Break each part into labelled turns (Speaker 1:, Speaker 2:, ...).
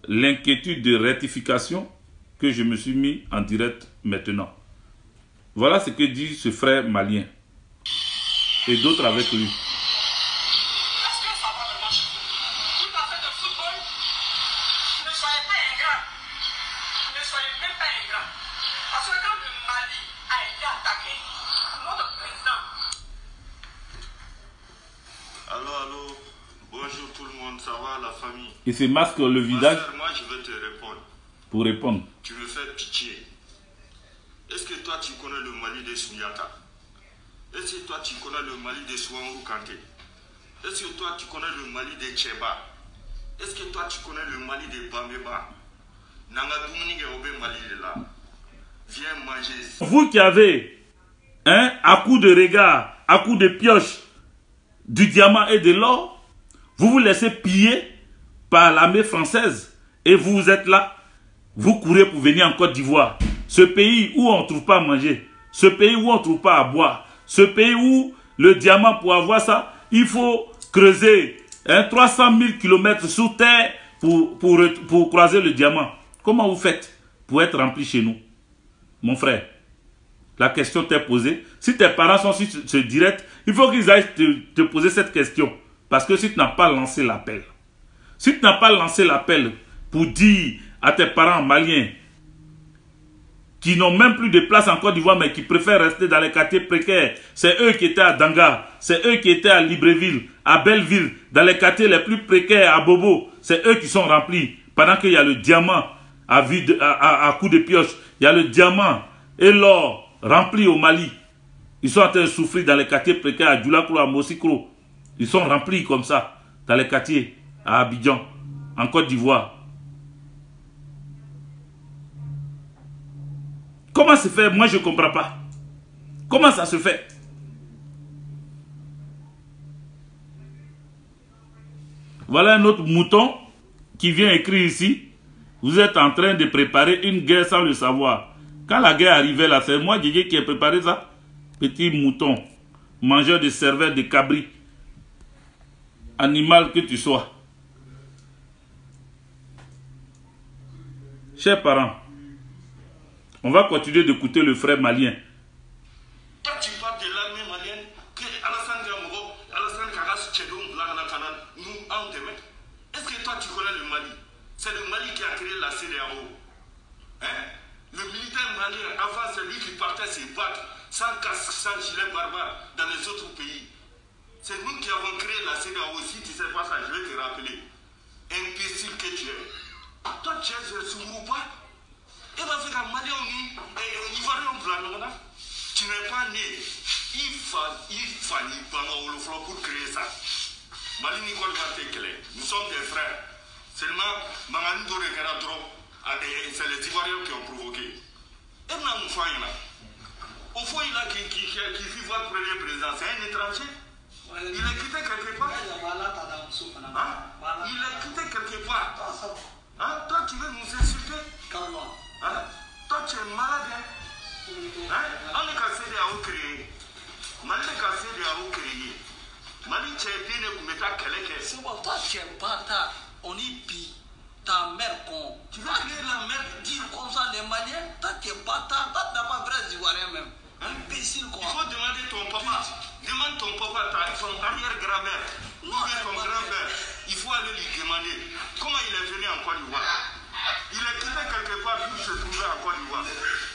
Speaker 1: l'inquiétude de rectification que je me suis mis en direct maintenant. Voilà ce que dit ce frère malien et d'autres avec lui.
Speaker 2: Allô, bonjour tout le monde, ça va la famille?
Speaker 1: Il se masque le visage.
Speaker 2: Moi je vais te répondre.
Speaker 1: Pour répondre.
Speaker 2: Tu me fais pitié. Est-ce que toi tu connais le Mali de Souniata? Est-ce que toi tu connais le Mali de Souanrou Kanté? Est-ce que toi tu connais le Mali de Tcheba? Est-ce que toi tu connais le Mali de Bameba? Nanga Douminige Obe Mali de là. Viens manger.
Speaker 1: Vous qui avez, à coup de regard, à coup de pioche, du diamant et de l'or, vous vous laissez piller par l'armée française et vous êtes là, vous courez pour venir en Côte d'Ivoire, ce pays où on ne trouve pas à manger, ce pays où on ne trouve pas à boire, ce pays où le diamant, pour avoir ça, il faut creuser 300 000 km sous terre pour croiser le diamant. Comment vous faites pour être rempli chez nous, mon frère? La question t'est posée. Si tes parents sont sur ce direct, il faut qu'ils aillent te poser cette question. Parce que si tu n'as pas lancé l'appel, si tu n'as pas lancé l'appel pour dire à tes parents maliens qui n'ont même plus de place en Côte d'Ivoire, mais qui préfèrent rester dans les quartiers précaires, c'est eux qui étaient à Danga, c'est eux qui étaient à Libreville, à Belleville, dans les quartiers les plus précaires, à Bobo, c'est eux qui sont remplis. Pendant qu'il y a le diamant à coups de pioche, il y a le diamant et l'or remplis au Mali. Ils sont en train de souffrir dans les quartiers précaires à Djoulakro, à Mosikro. Ils sont remplis comme ça dans les quartiers à Abidjan, en Côte d'Ivoire. Comment se fait? Moi je ne comprends pas. Comment ça se fait? Voilà un autre mouton qui vient écrire ici. Vous êtes en train de préparer une guerre sans le savoir. Quand la guerre arrivait là, c'est moi, Djidji, qui ai préparé ça. Petit mouton, mangeur de cervelle, de cabri. Animal que tu sois. Chers parents, on va continuer d'écouter le frère malien.
Speaker 2: Toi, tu parles de l'armée malienne, que Alassane Gamogo, Alassane Karas, Tchedoum, Lagana, nous, en demain. Est-ce que toi, tu connais le Mali? C'est le Mali qui a créé la CEDEAO. Le militaire malien, avant, c'est lui qui partait se battre sans casque, sans gilet barbare dans les autres pays. C'est nous qui avons créé la CEDEAO. Si tu ne sais pas ça, je vais te rappeler. Imbécile que tu es. Toi, tu es Soumou pas? Et va faire un Malien, Ivoirien, tu n'es pas né. Il fallait pas pour créer ça. Mali Nicole va te clair. Nous sommes des frères. Seulement, Mangani Dore Garadro, c'est les Ivoiriens qui ont provoqué. Et maintenant, au fond, il a qui vit votre premier président, c'est un étranger. Il est quitté quelque part. Il est quitté quelque part. Toi, tu veux nous insulter? Toi, tu es malade. On est cassé de à créer. Mali est cassé de à créer. Mali, tu es bien et vous mettez à quelqu'un.
Speaker 3: C'est bon, toi, tu es bâtard. On y pille. Ta mère con. Tu veux créer la mère dire comme ça les Maliens? Toi, tu es bâtard. Toi, tu n'as pas vrai Ivoirien même. Imbécile quoi.
Speaker 2: Il faut demander ton papa. Demande ton papa, ton arrière-grand-mère. Ou bien ton grand-père. Il faut aller lui demander comment il est venu en Côte d'Ivoire. Il est quitté quelque part pour se trouver en Côte d'Ivoire.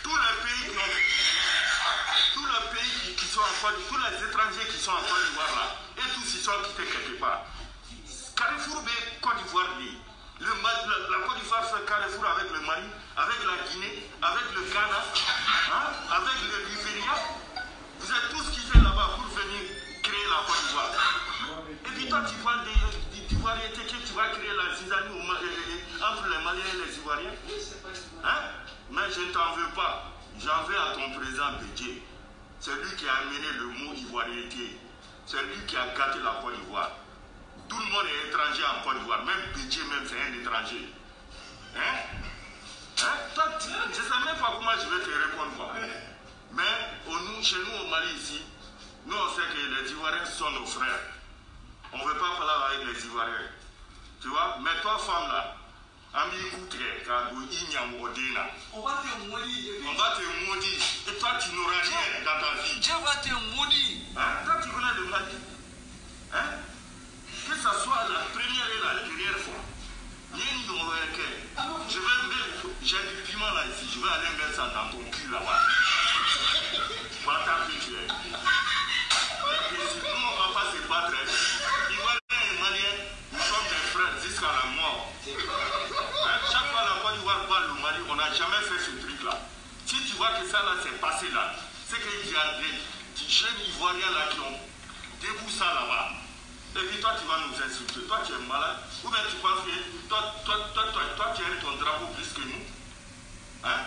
Speaker 2: Tous les pays qui sont en Côte d'Ivoire, tous les étrangers qui sont en Côte d'Ivoire là, et tous ils sont quittés quelque part. Carrefour de Côte d'Ivoire, la Côte d'Ivoire fait carrefour avec le Mali, avec la Guinée, avec le Ghana, avec le Libéria. Vous êtes tous quittés là-bas pour venir créer la Côte d'Ivoire. Et puis toi, tu parles d'Ivoiriété que tu vas créer la zizanie entre les Maliens et les Ivoiriens. Mais je ne t'en veux pas. J'en veux à ton président Bédié. C'est lui qui a amené le mot ivoiriété. C'est lui qui a gâté la Côte d'Ivoire. Tout le monde est étranger en Côte d'Ivoire. Même Bédié, même c'est un étranger. Toi, je ne sais même pas comment je vais te répondre. Quoi. Mais chez nous au Mali ici, nous on sait que les Ivoiriens sont nos frères. On ne veut pas parler avec les Ivoiriens. Tu vois? Mais toi, femme là,
Speaker 3: On va te maudire.
Speaker 2: On va te maudire. Et toi, tu n'auras rien dans ta vie.
Speaker 3: Dieu va te maudire.
Speaker 2: Hein? Toi, tu connais le Mali. Hein? Que ce soit la première et la dernière fois. J'ai du piment là ici. Je vais aller mettre ça dans ton cul là-bas. Voilà ta que tu es. Nous, on ne va pas se battre. Ivoiriens et Maliens, nous sommes des frères jusqu'à la mort. Hein? Chaque fois la Côte d'Ivoire parle au Mali, on n'a jamais fait ce truc-là. Si tu vois que ça là s'est passé là, c'est qu'il y a des jeunes Ivoiriens là qui ont debout ça là-bas. Et puis toi tu vas nous insulter. Toi tu es malade. Ou bien tu penses que toi tu aimes ton drapeau plus que nous. Hein?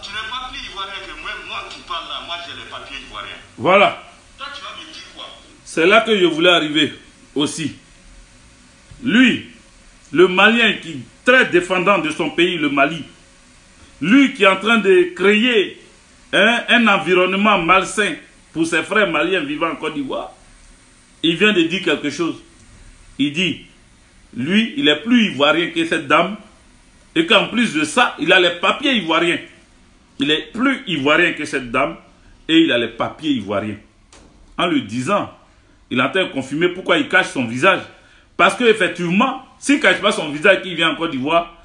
Speaker 2: Tu n'es pas plus ivoirien que moi qui parle là. Moi j'ai les papiers ivoiriens.
Speaker 1: Voilà.
Speaker 2: Toi tu vas me dire quoi?
Speaker 1: C'est là que je voulais arriver aussi. Lui, le Malien qui est très défendant de son pays, le Mali, lui qui est en train de créer un environnement malsain pour ses frères maliens vivant en Côte d'Ivoire, il vient de dire quelque chose. Il dit, lui, il est plus ivoirien que cette dame, et qu'en plus de ça, il a les papiers ivoiriens. Il est plus ivoirien que cette dame, et il a les papiers ivoiriens. En lui disant, il est en train de confirmer pourquoi il cache son visage. Parce qu'effectivement, s'il ne cache pas son visage qui vient en Côte d'Ivoire,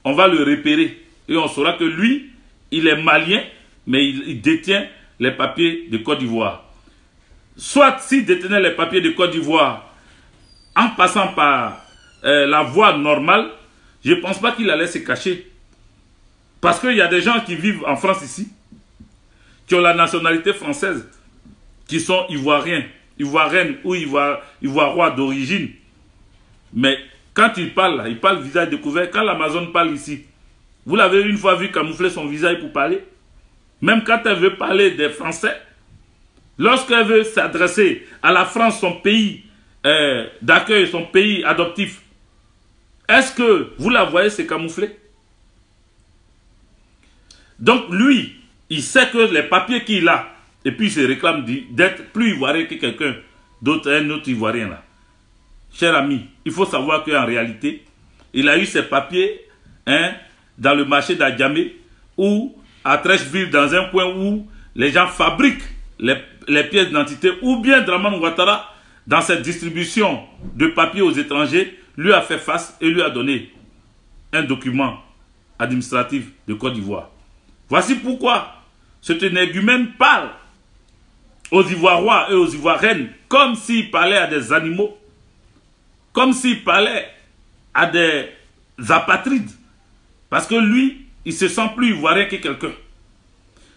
Speaker 1: on va le repérer. Et on saura que lui, il est malien, mais il détient les papiers de Côte d'Ivoire. Soit s'il détenait les papiers de Côte d'Ivoire en passant par la voie normale, je ne pense pas qu'il allait se cacher. Parce qu'il y a des gens qui vivent en France ici, qui ont la nationalité française, qui sont ivoiriens, ivoiriennes ou ivoirois d'origine. Mais quand ils parlent visage découvert. Quand l'Amazon parle ici, vous l'avez une fois vu camoufler son visage pour parler? Même quand elle veut parler des Français, lorsqu'elle veut s'adresser à la France, son pays d'accueil, son pays adoptif, est-ce que vous la voyez se camoufler? Donc lui, il sait que les papiers qu'il a, et puis il se réclame d'être plus ivoirien que quelqu'un d'autre, un autre ivoirien là. Cher ami, il faut savoir qu'en réalité, il a eu ses papiers dans le marché d'Adjamé ou à Trècheville, dans un coin où les gens fabriquent les pièces d'identité, ou bien Dramane Ouattara, dans cette distribution de papiers aux étrangers, lui a fait face et lui a donné un document administratif de Côte d'Ivoire. Voici pourquoi cet énergumène parle aux Ivoiriens et aux Ivoiriennes comme s'il parlait à des animaux, comme s'il parlait à des apatrides. Parce que lui, il se sent plus ivoirien que quelqu'un.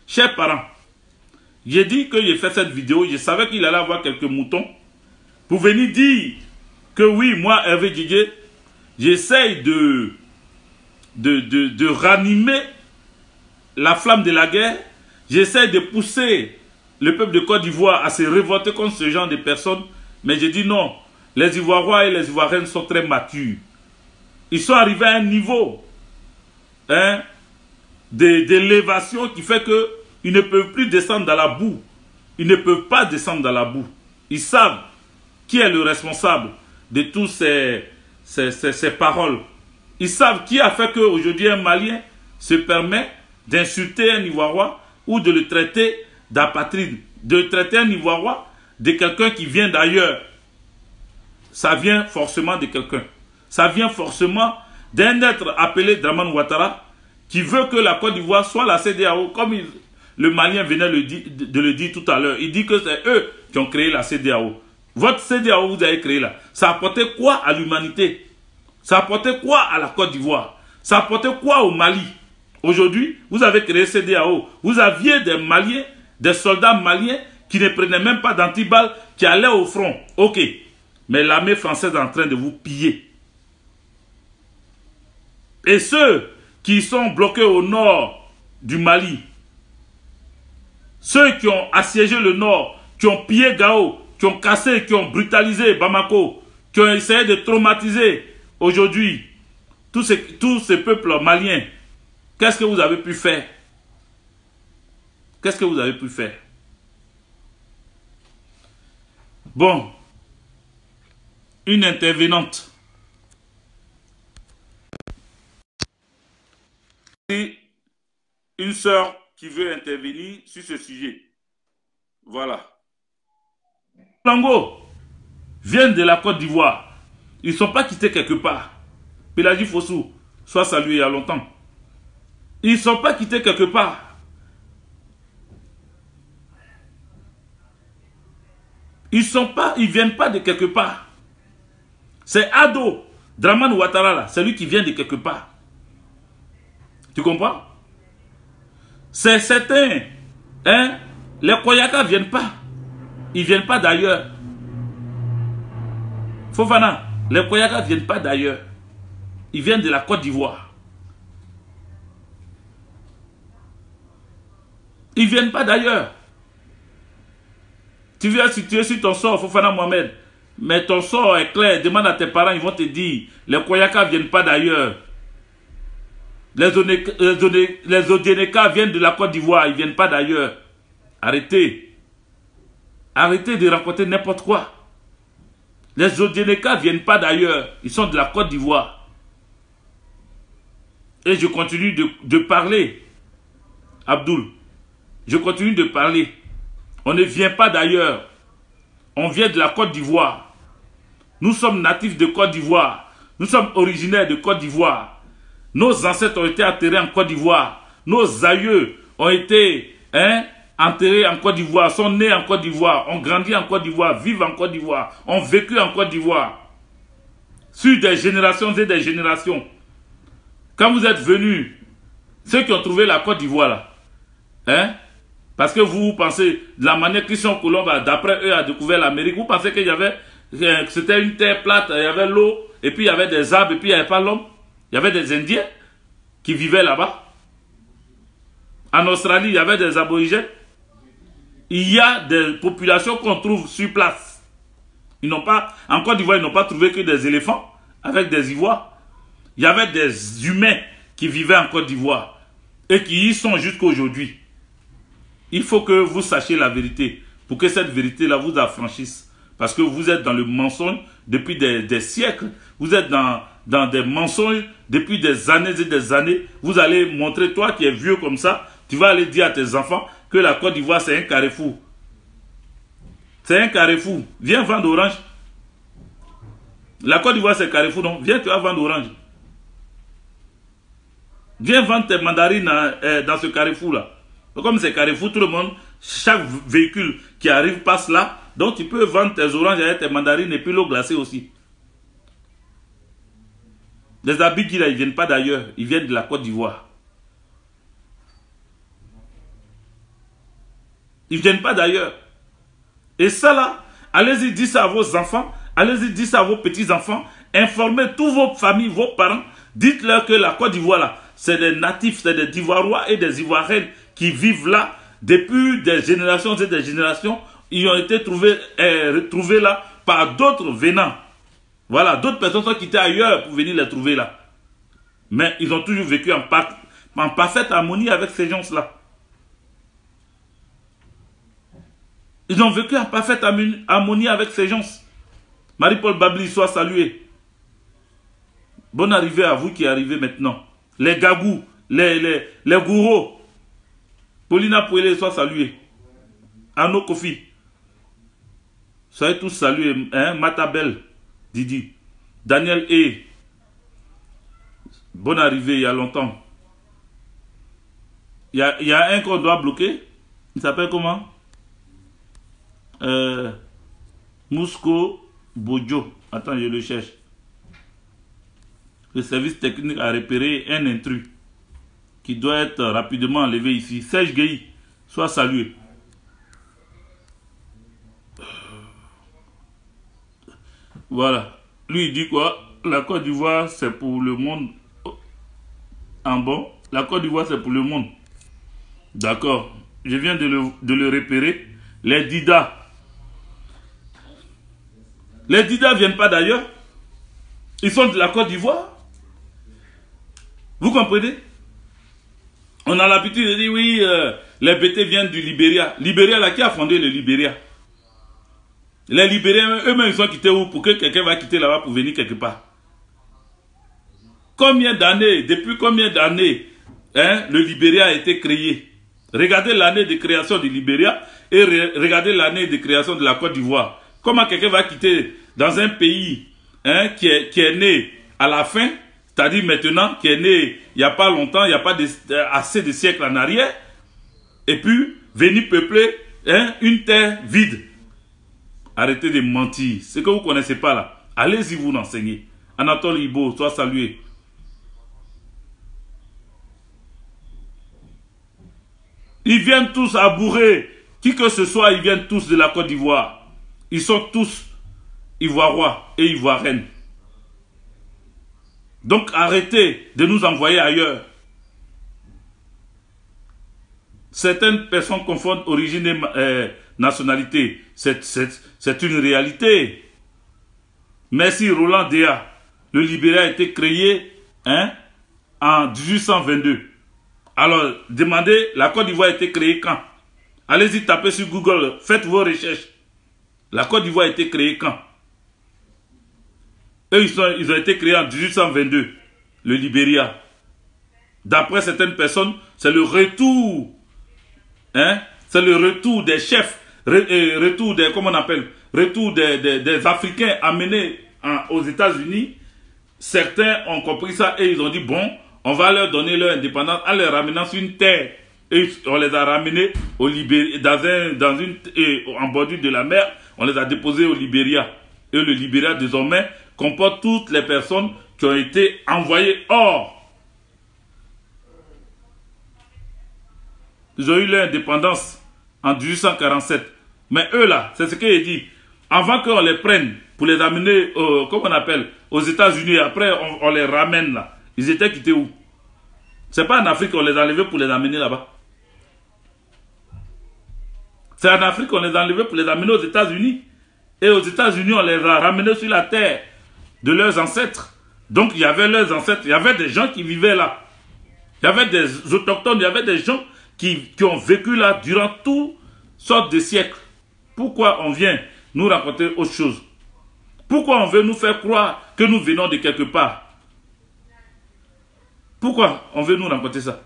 Speaker 1: Chers parents, j'ai dit que j'ai fait cette vidéo, je savais qu'il allait avoir quelques moutons pour venir dire que oui, moi, Hervé Didier, j'essaye de ranimer la flamme de la guerre, j'essaye de pousser le peuple de Côte d'Ivoire à se révolter contre ce genre de personnes, mais j'ai dit non, les Ivoiriens et les Ivoiriennes sont très matures. Ils sont arrivés à un niveau d'élévation qui fait qu'ils ne peuvent plus descendre dans la boue. Ils ne peuvent pas descendre dans la boue. Ils savent qui est le responsable de toutes ces paroles. Ils savent qui a fait qu'aujourd'hui un Malien se permet d'insulter un Ivoirien ou de le traiter d'apatride, de traiter un Ivoirien de quelqu'un qui vient d'ailleurs. Ça vient forcément de quelqu'un. Ça vient forcément d'un être appelé Dramane Ouattara qui veut que la Côte d'Ivoire soit la CEDEAO, comme le Malien venait de le dire tout à l'heure. Il dit que c'est eux qui ont créé la CEDEAO. Votre CEDEAO, vous avez créé là, ça apportait quoi à l'humanité? Ça apportait quoi à la Côte d'Ivoire? Ça apportait quoi au Mali? Aujourd'hui, vous avez créé CEDEAO. Vous aviez des Maliens, des soldats maliens qui ne prenaient même pas d'antiballes, qui allaient au front. Ok. Mais l'armée française est en train de vous piller. Et ceux qui sont bloqués au nord du Mali, ceux qui ont assiégé le nord, qui ont pillé Gao, qui ont cassé, qui ont brutalisé Bamako, qui ont essayé de traumatiser aujourd'hui tous ces peuples maliens, qu'est-ce que vous avez pu faire? Qu'est-ce que vous avez pu faire? Bon, une intervenante Une sœur qui veut intervenir sur ce sujet. Voilà. Lango viennent de la Côte d'Ivoire. Ils ne sont pas quittés quelque part. Pélagie Fossou, soit salué il y a longtemps. Ils ne sont pas quittés quelque part. Ils ne viennent pas de quelque part. C'est Ado, Dramane Ouattara, c'est lui qui vient de quelque part. Tu comprends? C'est certain. Hein? Les Koyaka ne viennent pas. Ils ne viennent pas d'ailleurs. Fofana, les Koyaka ne viennent pas d'ailleurs. Ils viennent de la Côte d'Ivoire. Ils ne viennent pas d'ailleurs. Tu viens situer sur ton sort, Fofana Mohamed. Mais ton sort est clair. Demande à tes parents, ils vont te dire. Les Koyaka ne viennent pas d'ailleurs. Les Odénéka viennent de la Côte d'Ivoire. Ils ne viennent pas d'ailleurs. Arrêtez. Arrêtez de raconter n'importe quoi. Les Odénéka ne viennent pas d'ailleurs. Ils sont de la Côte d'Ivoire. Et je continue de parler. Abdoul. Je continue de parler. On ne vient pas d'ailleurs. On vient de la Côte d'Ivoire. Nous sommes natifs de Côte d'Ivoire. Nous sommes originaires de Côte d'Ivoire. Nos ancêtres ont été enterrés en Côte d'Ivoire. Nos aïeux ont été enterrés en Côte d'Ivoire, sont nés en Côte d'Ivoire, ont grandi en Côte d'Ivoire, vivent en Côte d'Ivoire, ont vécu en Côte d'Ivoire. Sur des générations et des générations. Quand vous êtes venus, ceux qui ont trouvé la Côte d'Ivoire là, parce que vous pensez, de la manière que Christian Colomb, d'après eux, a découvert l'Amérique, vous pensez qu'il y avait, c'était une terre plate, il y avait l'eau, et puis il y avait des arbres, et puis il n'y avait pas l'homme. Il y avait des Indiens qui vivaient là-bas. En Australie, il y avait des aborigènes. Il y a des populations qu'on trouve sur place. Ils n'ont pas, en Côte d'Ivoire, ils n'ont pas trouvé que des éléphants avec des ivoires. Il y avait des humains qui vivaient en Côte d'Ivoire et qui y sont jusqu'à aujourd'hui. Il faut que vous sachiez la vérité pour que cette vérité-là vous affranchisse. Parce que vous êtes dans le mensonge depuis des siècles. Vous êtes dans des mensonges depuis des années et des années. Vous allez montrer, toi qui es vieux comme ça, tu vas aller dire à tes enfants que la Côte d'Ivoire c'est un carrefour. C'est un carrefour. Viens vendre orange. La Côte d'Ivoire c'est un carrefour, non? Viens, tu vas vendre orange. Viens vendre tes mandarines dans ce carrefour-là. Comme c'est carrefour, tout le monde, chaque véhicule qui arrive passe là. Donc tu peux vendre tes oranges et tes mandarines et puis l'eau glacée aussi. Les Abidji là, ils ne viennent pas d'ailleurs. Ils viennent de la Côte d'Ivoire. Ils ne viennent pas d'ailleurs. Et ça là, allez-y dire ça à vos enfants. Allez-y dire ça à vos petits-enfants. Informez toutes vos familles, vos parents. Dites-leur que la Côte d'Ivoire là, c'est des natifs, c'est des Ivoirois et des Ivoiriennes qui vivent là depuis des générations et des générations. Ils ont été retrouvés là par d'autres venants. Voilà, d'autres personnes sont quittées ailleurs pour venir les trouver là. Mais ils ont toujours vécu en parfaite harmonie avec ces gens-là. Ils ont vécu en parfaite harmonie avec ces gens. Marie-Paul Babli, soit salué. Bonne arrivée à vous qui arrivez maintenant. Les Gagou, les Gourou. Paulina Pouélé, soit salué. Arnaud Kofi. Soyez tous salués. Matabel, Didi. Daniel E. Bonne arrivée il y a longtemps. Il y a un qu'on doit bloquer. Il s'appelle comment? Mousko Bojo. Attends, je le cherche. Le service technique a repéré un intrus qui doit être rapidement enlevé ici. Serge Gueye, soit salué. Voilà. Lui, il dit quoi? La Côte d'Ivoire, c'est pour le monde. En bon, la Côte d'Ivoire, c'est pour le monde. D'accord. Je viens de le repérer. Les Dida. Les Dida ne viennent pas d'ailleurs. Ils sont de la Côte d'Ivoire. Vous comprenez? On a l'habitude de dire, oui, les BT viennent du Libéria. Libéria, là, qui a fondé le Libéria? Les Libériens, eux-mêmes, ils sont quittés où? Pour que quelqu'un va quitter là-bas pour venir quelque part. Combien d'années, depuis combien d'années, le Libéria a été créé. Regardez l'année de création du Libéria et regardez l'année de création de la Côte d'Ivoire. Comment quelqu'un va quitter dans un pays qui est né à la fin, c'est-à-dire maintenant, qui est né il n'y a pas longtemps, il n'y a pas assez de siècles en arrière, et puis venir peupler une terre vide. Arrêtez de mentir. Ce que vous ne connaissez pas là, allez-y vous l'enseigner. Anatole Ibo, sois salué. Ils viennent tous à bourrer. Qui que ce soit, ils viennent tous de la Côte d'Ivoire. Ils sont tous ivoirois et ivoiriennes. Donc arrêtez de nous envoyer ailleurs. Certaines personnes confondent origine et nationalité. C'est une réalité. Merci Roland Déa. Le Libéria a été créé en 1822. Alors, demandez, la Côte d'Ivoire a été créée quand? Allez-y, tapez sur Google, faites vos recherches. La Côte d'Ivoire a été créée quand? Eux, ils ont été créés en 1822, le Libéria. D'après certaines personnes, c'est le retour. C'est le retour des chefs, retour des, comment on appelle, retour des Africains amenés aux États-Unis. Certains ont compris ça et ils ont dit, bon, on va leur donner leur indépendance en les ramenant sur une terre. Et on les a ramenés au Libéria, en bordure de la mer, on les a déposés au Libéria. Et le Libéria, désormais, comporte toutes les personnes qui ont été envoyées hors. Ils ont eu leur indépendance en 1847. Mais eux là, c'est ce qu'il dit. Avant qu'on les prenne pour les amener, comment on appelle, aux États-Unis, après on les ramène là. Ils étaient quittés où? C'est pas en Afrique qu'on les a enlevés pour les amener là-bas. C'est en Afrique qu'on les a enlevés pour les amener aux États-Unis. Et aux États-Unis, on les a ramenés sur la terre de leurs ancêtres. Donc il y avait leurs ancêtres, il y avait des gens qui vivaient là. Il y avait des autochtones, il y avait des gens qui ont vécu là durant toutes sortes de siècles. Pourquoi on vient nous raconter autre chose? Pourquoi on veut nous faire croire que nous venons de quelque part? Pourquoi on veut nous raconter ça?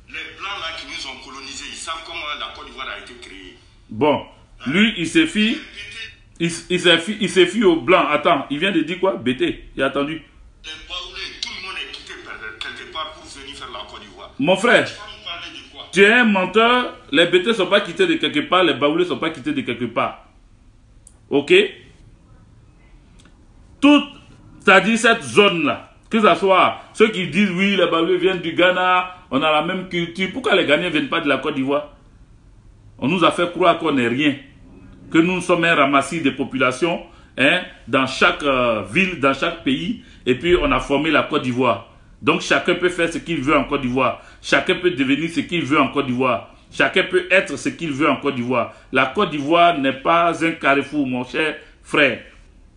Speaker 2: Les Blancs là qui nous ont colonisés, ils savent comment la Côte d'Ivoire a été créée.
Speaker 1: Bon, lui, il s'est fie. Il s'est fie aux Blancs. Attends, il vient de dire quoi? Bété, il a attendu.
Speaker 2: Les Baoulés, tout le monde est quitté quelque part pour venir faire la Côte d'Ivoire.
Speaker 1: Mon frère,
Speaker 2: Tu vas nous parler de quoi?
Speaker 1: tu es un menteur. Les Bétés ne sont pas quittés de quelque part. Les Baoulés ne sont pas quittés de quelque part. Ok? Toute, c'est-à-dire cette zone-là, que ce soit ceux qui disent oui, les Baoulés viennent du Ghana, on a la même culture. Pourquoi les Ghanéens ne viennent pas de la Côte d'Ivoire? On nous a fait croire qu'on n'est rien. Que nous sommes un ramassis de populations dans chaque ville, dans chaque pays. Et puis on a formé la Côte d'Ivoire. Donc chacun peut faire ce qu'il veut en Côte d'Ivoire. Chacun peut devenir ce qu'il veut en Côte d'Ivoire. Chacun peut être ce qu'il veut en Côte d'Ivoire. La Côte d'Ivoire n'est pas un carrefour, mon cher frère.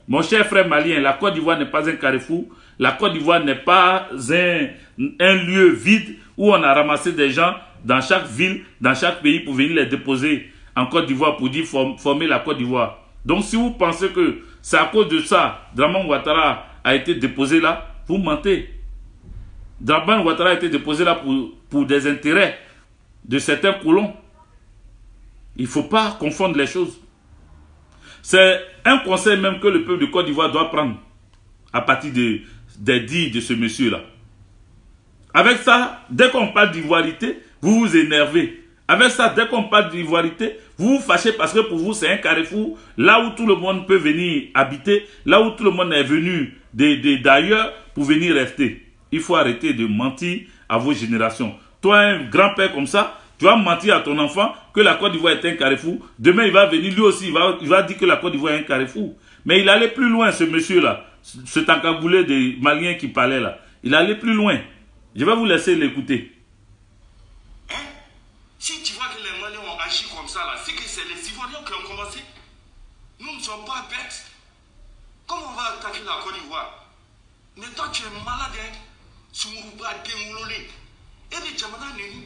Speaker 1: Mon cher frère malien, la Côte d'Ivoire n'est pas un carrefour. La Côte d'Ivoire n'est pas un lieu vide où on a ramassé des gens dans chaque ville, dans chaque pays pour venir les déposer en Côte d'Ivoire pour dire former la Côte d'Ivoire. Donc si vous pensez que c'est à cause de ça, Dramane Ouattara a été déposé là, vous mentez. Dramane Ouattara a été déposé là pour des intérêts de certains colons. Il ne faut pas confondre les choses. C'est un conseil même que le peuple de Côte d'Ivoire doit prendre à partir des dires de ce monsieur-là. Avec ça, dès qu'on parle d'ivoirité, vous vous énervez. Avec ça, dès qu'on parle d'ivoirité, vous vous fâchez parce que pour vous, c'est un carrefour, là où tout le monde peut venir habiter, là où tout le monde est venu d'ailleurs pour venir rester. Il faut arrêter de mentir à vos générations. Toi, un grand-père comme ça, tu vas mentir à ton enfant que la Côte d'Ivoire est un carrefour. Demain, il va venir, lui aussi, il va dire que la Côte d'Ivoire est un carrefour. Mais il allait plus loin, ce monsieur-là, ce tankaboulé des Maliens qui parlait là. Il allait plus loin. Je vais vous laisser l'écouter.
Speaker 2: Hein? Si tu vois que les Maliens ont agi comme ça, là, c'est que c'est les Ivoiriens qui ont commencé. Nous ne sommes pas bêtes. Comment on va attaquer la Côte d'Ivoire? Mais toi, tu es malade, hein? Sumuruba, Démoulolé. Et les Djamana Neni.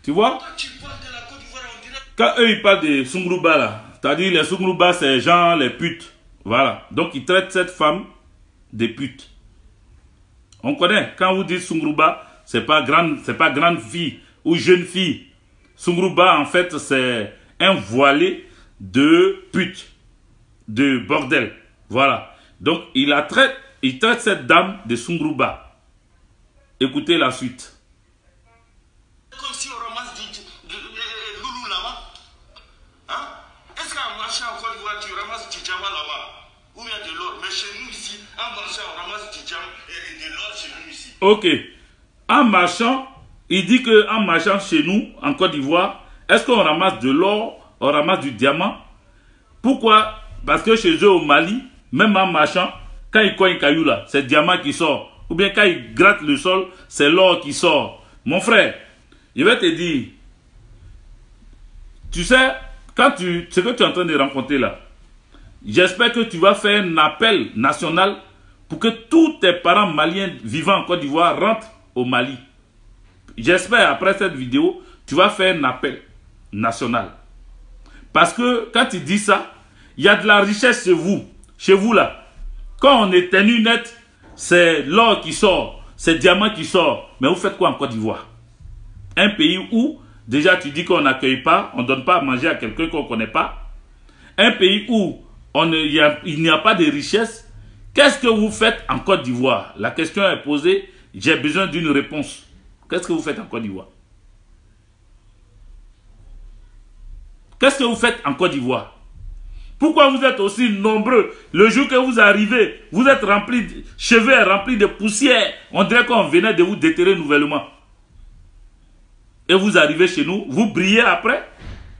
Speaker 1: Tu vois?
Speaker 2: Quand tu parles de la Côte d'Ivoire, on dirait...
Speaker 1: Quand eux, ils parlent de Sumuruba, là, c'est-à-dire les Sumuruba, c'est les gens, les putes. Voilà. Donc, ils traitent cette femme des putes. On connaît, quand vous dites Sungrouba, c'est pas grande fille ou jeune fille. Sungrouba, en fait, c'est un voilé de pute, de bordel. Voilà. Donc, il traite cette dame de Sungrouba. Écoutez la suite.
Speaker 2: Comme si on ramasse du loulou là-bas. Hein? Est-ce qu'en marchant en Côte d'Ivoire, tu ramasses du diamant là-bas? Ou bien de l'or? Mais chez nous ici, en marchant, on ramasse du diamant et de l'or chez nous ici.
Speaker 1: Ok. En marchant, il dit qu'en marchant chez nous, en Côte d'Ivoire, est-ce qu'on ramasse de l'or, on ramasse du diamant? Pourquoi? Parce que chez eux au Mali, même en marchant, quand ils cognent un caillou là, c'est le diamant qui sort. Ou bien quand ils grattent le sol, c'est l'or qui sort. Mon frère, je vais te dire, tu sais, ce que tu es en train de rencontrer là, j'espère que tu vas faire un appel national pour que tous tes parents maliens vivant en Côte d'Ivoire rentrent au Mali. J'espère, après cette vidéo, tu vas faire un appel national. Parce que quand tu dis ça, il y a de la richesse chez vous là. Quand on est tenu net, c'est l'or qui sort, c'est le diamant qui sort. Mais vous faites quoi en Côte d'Ivoire? Un pays où, déjà tu dis qu'on n'accueille pas, on ne donne pas à manger à quelqu'un qu'on ne connaît pas. Un pays où il n'y a pas de richesse. Qu'est-ce que vous faites en Côte d'Ivoire? La question est posée, j'ai besoin d'une réponse. Qu'est-ce que vous faites en Côte d'Ivoire? Qu'est-ce que vous faites en Côte d'Ivoire? Pourquoi vous êtes aussi nombreux? Le jour que vous arrivez, vous êtes remplis, cheveux remplis de poussière. On dirait qu'on venait de vous déterrer nouvellement. Et vous arrivez chez nous, vous brillez après,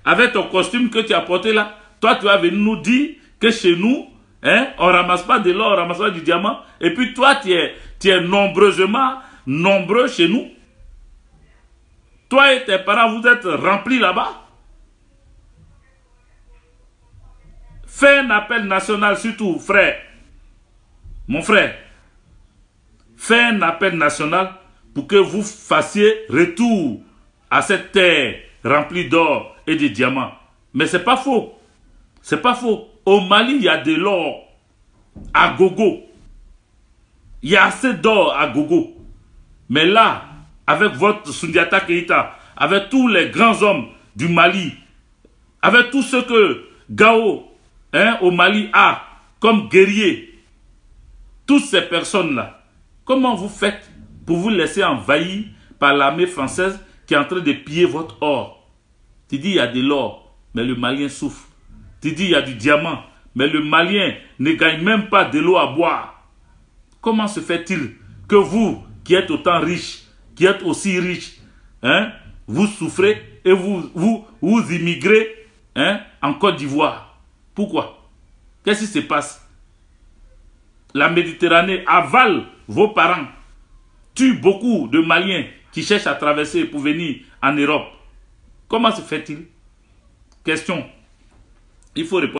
Speaker 1: avec ton costume que tu as porté là. Toi, tu vas venir nous dire que chez nous, hein, on ne ramasse pas de l'or, on ne ramasse pas du diamant. Et puis toi, tu es nombreusement nombreux chez nous. Toi et tes parents, vous êtes remplis là-bas. Fais un appel national, surtout, frère. Mon frère. Fais un appel national pour que vous fassiez retour à cette terre remplie d'or et de diamants. Mais c'est pas faux. C'est pas faux. Au Mali, il y a de l'or à gogo. Il y a assez d'or à gogo. Mais là, avec votre Soundiata Keïta, avec tous les grands hommes du Mali, avec tout ce que Gao, hein, au Mali a comme guerrier, toutes ces personnes-là, comment vous faites pour vous laisser envahir par l'armée française qui est en train de piller votre or? Tu dis il y a de l'or, mais le Malien souffre. Tu dis il y a du diamant, mais le Malien ne gagne même pas de l'eau à boire. Comment se fait-il que vous, qui êtes autant riche, qui êtes aussi riche, hein, vous souffrez et vous immigrez, hein, en Côte d'Ivoire? Pourquoi? Qu'est-ce qui se passe? La Méditerranée avale vos parents, tue beaucoup de Maliens qui cherchent à traverser pour venir en Europe. Comment se fait-il? Question. Il faut répondre.